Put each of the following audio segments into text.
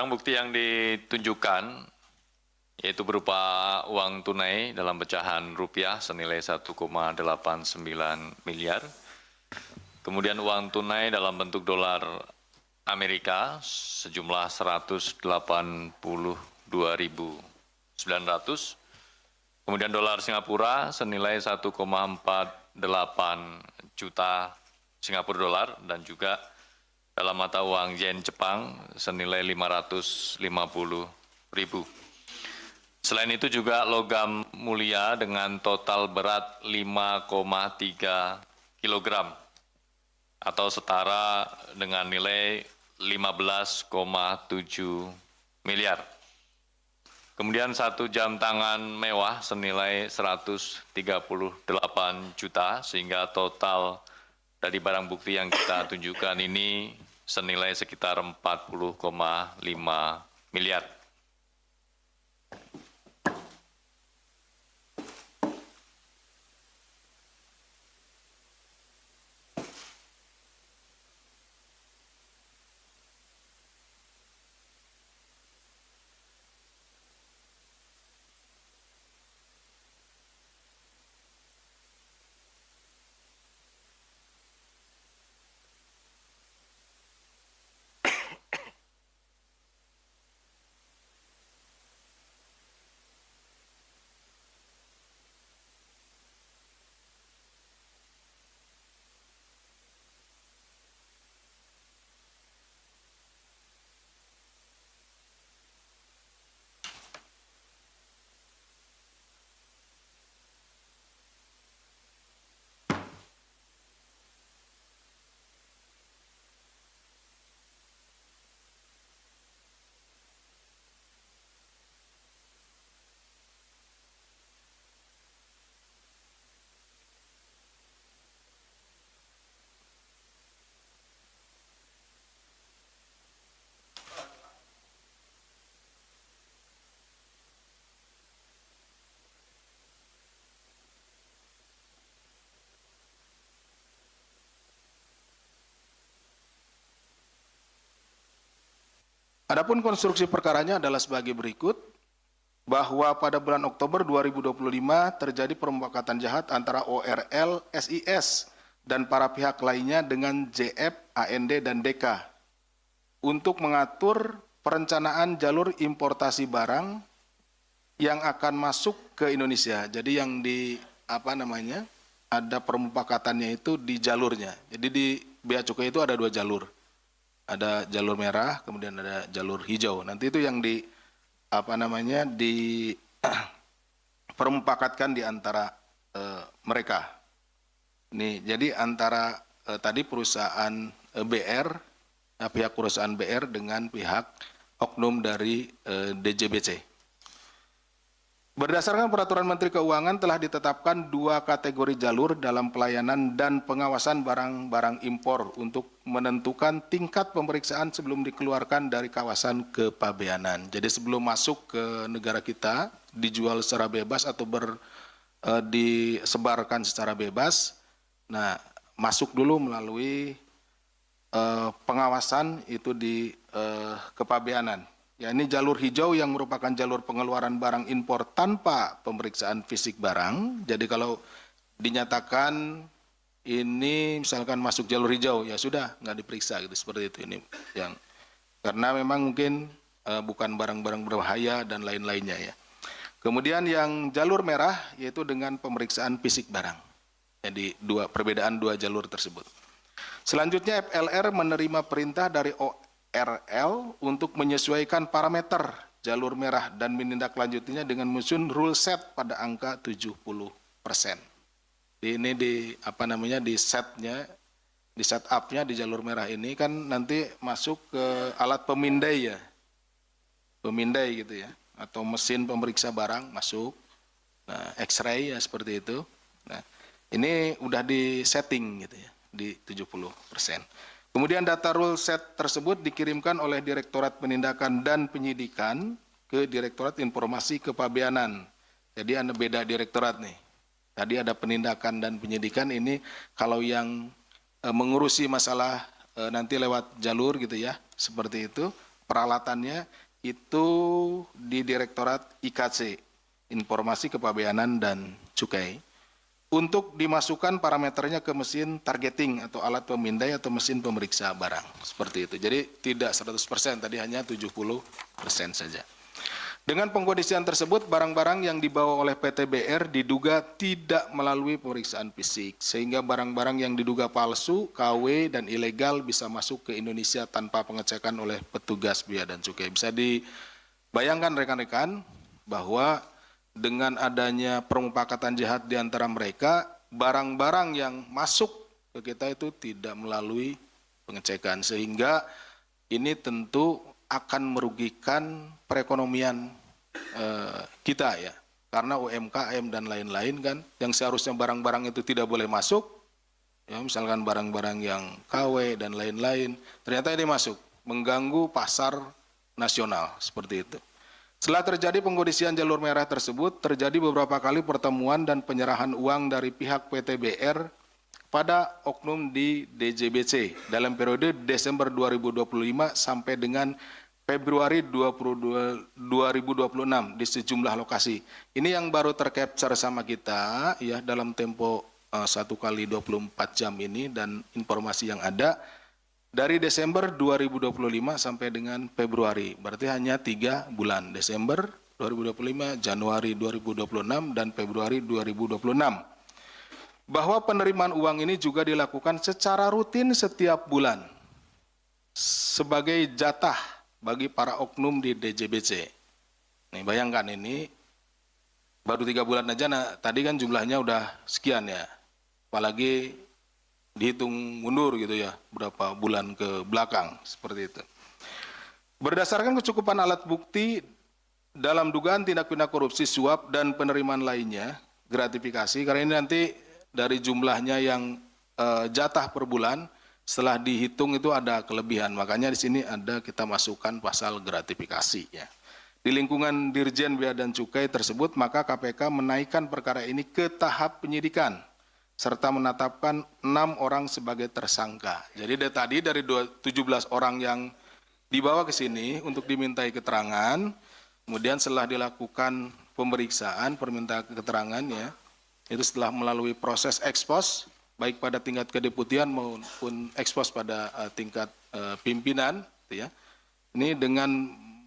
Barang bukti yang ditunjukkan yaitu berupa uang tunai dalam pecahan rupiah senilai 1,89 miliar. Kemudian uang tunai dalam bentuk dolar Amerika sejumlah 182.900. Kemudian dolar Singapura senilai 1,48 juta Singapura dolar dan juga dalam mata uang yen Jepang senilai 550.000. Selain itu juga logam mulia dengan total berat 5,3 kg atau setara dengan nilai 15,7 miliar. Kemudian 1 jam tangan mewah senilai 138 juta sehingga total dari barang bukti yang kita tunjukkan ini senilai sekitar 40,5 miliar. Adapun konstruksi perkaranya adalah sebagai berikut, bahwa pada bulan Oktober 2025 terjadi permufakatan jahat antara ORL, SIS, dan para pihak lainnya dengan JF, AND, dan DK untuk mengatur perencanaan jalur importasi barang yang akan masuk ke Indonesia. Jadi yang ada permufakatannya itu di jalurnya. Jadi di Bea Cukai itu ada 2 jalur. Ada jalur merah, kemudian ada jalur hijau. Nanti itu yang permufakatkan di antara mereka. Nih, jadi antara tadi perusahaan BR, pihak perusahaan BR dengan pihak oknum dari DJBC. Berdasarkan peraturan Menteri Keuangan telah ditetapkan 2 kategori jalur dalam pelayanan dan pengawasan barang-barang impor untuk menentukan tingkat pemeriksaan sebelum dikeluarkan dari kawasan kepabeanan. Jadi sebelum masuk ke negara kita, dijual secara bebas atau disebarkan secara bebas, nah masuk dulu melalui pengawasan itu di kepabeanan. Ya, ini jalur hijau yang merupakan jalur pengeluaran barang impor tanpa pemeriksaan fisik barang. Jadi kalau dinyatakan ini misalkan masuk jalur hijau, ya sudah nggak diperiksa gitu, seperti itu. Ini yang karena memang mungkin bukan barang-barang berbahaya dan lain-lainnya ya. Kemudian yang jalur merah yaitu dengan pemeriksaan fisik barang. Jadi perbedaan 2 jalur tersebut. Selanjutnya FLR menerima perintah dari ORL untuk menyesuaikan parameter jalur merah dan menindaklanjutinya dengan menyusun rule set pada angka 70%. Ini di set up-nya di jalur merah ini kan nanti masuk ke alat pemindai ya. Pemindai gitu ya, atau mesin pemeriksa barang masuk. Nah, X-ray ya seperti itu. Nah, ini udah di setting gitu ya, di 70%. Kemudian data rule set tersebut dikirimkan oleh Direktorat Penindakan dan Penyidikan ke Direktorat Informasi Kepabeanan. Jadi ada beda direktorat nih. Tadi ada penindakan dan penyidikan, ini kalau yang mengurusi masalah nanti lewat jalur gitu ya, seperti itu, peralatannya itu di Direktorat IKC, Informasi Kepabeanan dan Cukai. Untuk dimasukkan parameternya ke mesin targeting atau alat pemindai atau mesin pemeriksa barang. Seperti itu. Jadi tidak 100%, tadi hanya 70% saja. Dengan pengkondisian tersebut, barang-barang yang dibawa oleh PTBR diduga tidak melalui pemeriksaan fisik, sehingga barang-barang yang diduga palsu, KW, dan ilegal bisa masuk ke Indonesia tanpa pengecekan oleh petugas Bea dan Cukai. Bisa dibayangkan rekan-rekan bahwa dengan adanya permufakatan jihad di antara mereka, barang-barang yang masuk ke kita itu tidak melalui pengecekan, sehingga ini tentu akan merugikan perekonomian kita ya, karena UMKM dan lain-lain kan, yang seharusnya barang-barang itu tidak boleh masuk, ya misalkan barang-barang yang KW dan lain-lain, ternyata ini masuk, mengganggu pasar nasional seperti itu. Setelah terjadi pengkondisian jalur merah tersebut, terjadi beberapa kali pertemuan dan penyerahan uang dari pihak PTBR pada oknum di DJBC dalam periode Desember 2025 sampai dengan Februari 2026 di sejumlah lokasi. Ini yang baru tercapture sama kita ya dalam tempo 1 kali 24 jam ini, dan informasi yang ada dari Desember 2025 sampai dengan Februari. Berarti hanya 3 bulan. Desember 2025, Januari 2026, dan Februari 2026. Bahwa penerimaan uang ini juga dilakukan secara rutin setiap bulan sebagai jatah bagi para oknum di DJBC. Nih bayangkan ini baru 3 bulan aja, nah tadi kan jumlahnya udah sekian ya. Apalagi dihitung mundur gitu ya, berapa bulan ke belakang seperti itu. Berdasarkan kecukupan alat bukti dalam dugaan tindak pidana korupsi, suap dan penerimaan lainnya, gratifikasi, karena ini nanti dari jumlahnya yang jatah per bulan, setelah dihitung itu ada kelebihan, makanya di sini ada kita masukkan pasal gratifikasi ya. Di lingkungan Dirjen Bea dan Cukai tersebut, maka KPK menaikkan perkara ini ke tahap penyidikan serta menetapkan 6 orang sebagai tersangka. Jadi tadi dari 17 orang yang dibawa ke sini untuk dimintai keterangan, kemudian setelah dilakukan pemeriksaan, permintaan keterangan ya, itu setelah melalui proses ekspos, baik pada tingkat kedeputian maupun ekspos pada tingkat pimpinan, gitu ya. Ini dengan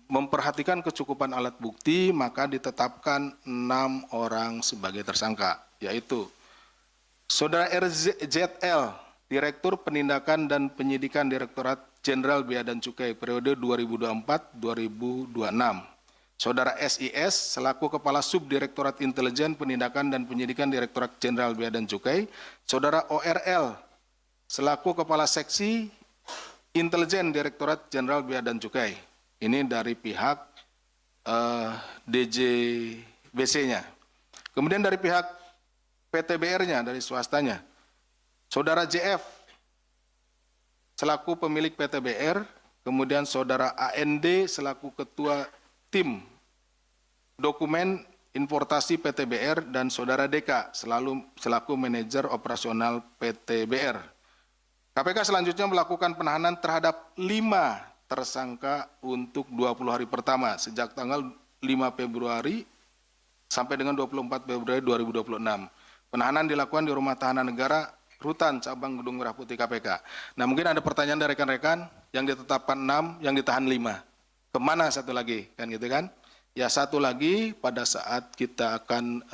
memperhatikan kecukupan alat bukti, maka ditetapkan 6 orang sebagai tersangka, yaitu Saudara RZL, Direktur Penindakan dan Penyidikan Direktorat Jenderal Bea dan Cukai periode 2024-2026. Saudara SIS selaku Kepala Subdirektorat Intelijen Penindakan dan Penyidikan Direktorat Jenderal Bea dan Cukai, Saudara ORL selaku Kepala Seksi Intelijen Direktorat Jenderal Bea dan Cukai. Ini dari pihak DJBC-nya. Kemudian dari pihak PTBR-nya, dari swastanya, Saudara JF selaku pemilik PTBR, kemudian Saudara AND selaku Ketua Tim Dokumen Importasi PTBR, dan Saudara DK selaku Manajer Operasional PTBR. KPK selanjutnya melakukan penahanan terhadap 5 tersangka untuk 20 hari pertama sejak tanggal 5 Februari sampai dengan 24 Februari 2026. Penahanan dilakukan di Rumah Tahanan Negara Rutan Cabang Gedung Merah Putih KPK. Nah, mungkin ada pertanyaan dari rekan-rekan, yang ditetapkan 6, yang ditahan 5. Kemana satu lagi, kan gitu kan? Ya, satu lagi pada saat kita akan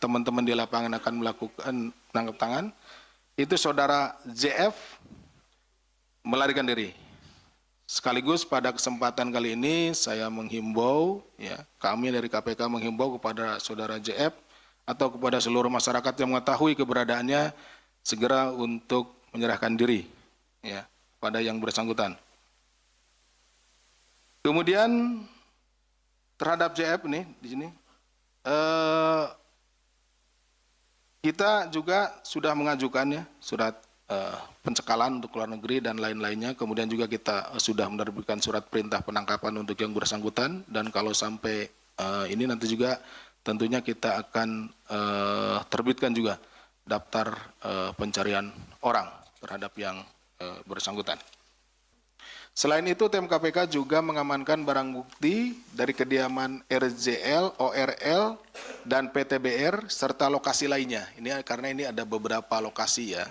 teman-teman di lapangan akan melakukan tangkap tangan, itu Saudara JF melarikan diri. Sekaligus pada kesempatan kali ini saya menghimbau, ya, kami dari KPK menghimbau kepada Saudara JF atau kepada seluruh masyarakat yang mengetahui keberadaannya segera untuk menyerahkan diri, ya, pada yang bersangkutan. Kemudian terhadap JF nih di sini, kita juga sudah mengajukannya surat pencekalan untuk luar negeri dan lain-lainnya. Kemudian juga kita sudah menerbitkan surat perintah penangkapan untuk yang bersangkutan, dan kalau sampai ini nanti juga tentunya kita akan terbitkan juga daftar pencarian orang terhadap yang bersangkutan. Selain itu, tim KPK juga mengamankan barang bukti dari kediaman RZL, ORL, dan PTBR, serta lokasi lainnya. Ini karena ini ada beberapa lokasi ya,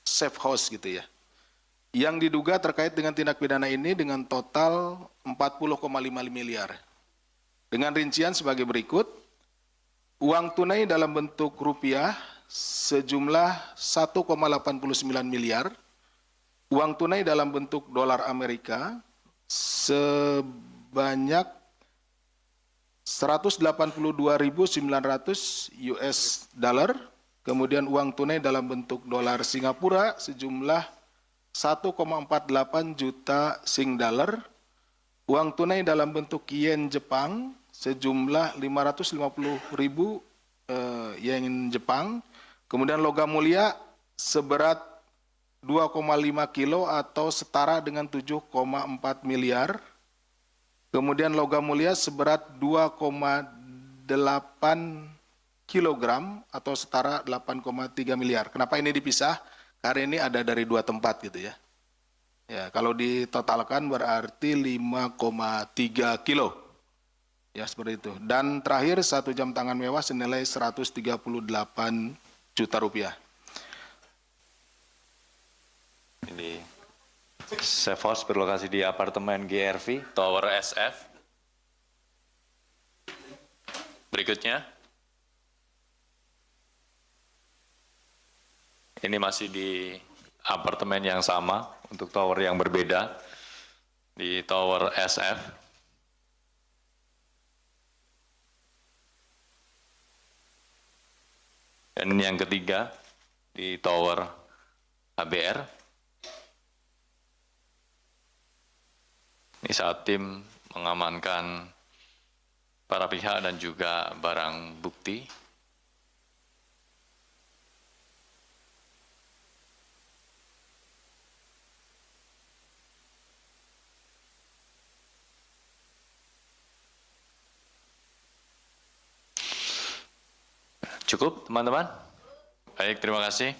safe house gitu ya, yang diduga terkait dengan tindak pidana ini dengan total 40,5 miliar. Dengan rincian sebagai berikut, uang tunai dalam bentuk rupiah sejumlah 1,89 miliar, uang tunai dalam bentuk dolar Amerika sebanyak 182.900 US dollar, kemudian uang tunai dalam bentuk dolar Singapura sejumlah 1,48 juta Sing dollar, uang tunai dalam bentuk yen Jepang sejumlah 550.000 yen Jepang, kemudian logam mulia seberat 2,5 kilo atau setara dengan 7,4 miliar. Kemudian logam mulia seberat 2,8 kilogram atau setara 8,3 miliar. Kenapa ini dipisah? Karena ini ada dari dua tempat gitu ya. Ya, kalau ditotalkan berarti 5,3 kilo. Ya, seperti itu. Dan terakhir 1 jam tangan mewah senilai 138 juta rupiah. Ini safe house berlokasi di apartemen GRV, Tower SF. Berikutnya, ini masih di apartemen yang sama untuk tower yang berbeda di Tower SF. Dan yang ketiga di Tower HBR. Ini saat tim mengamankan para pihak dan juga barang bukti. Cukup, teman-teman? Baik, terima kasih.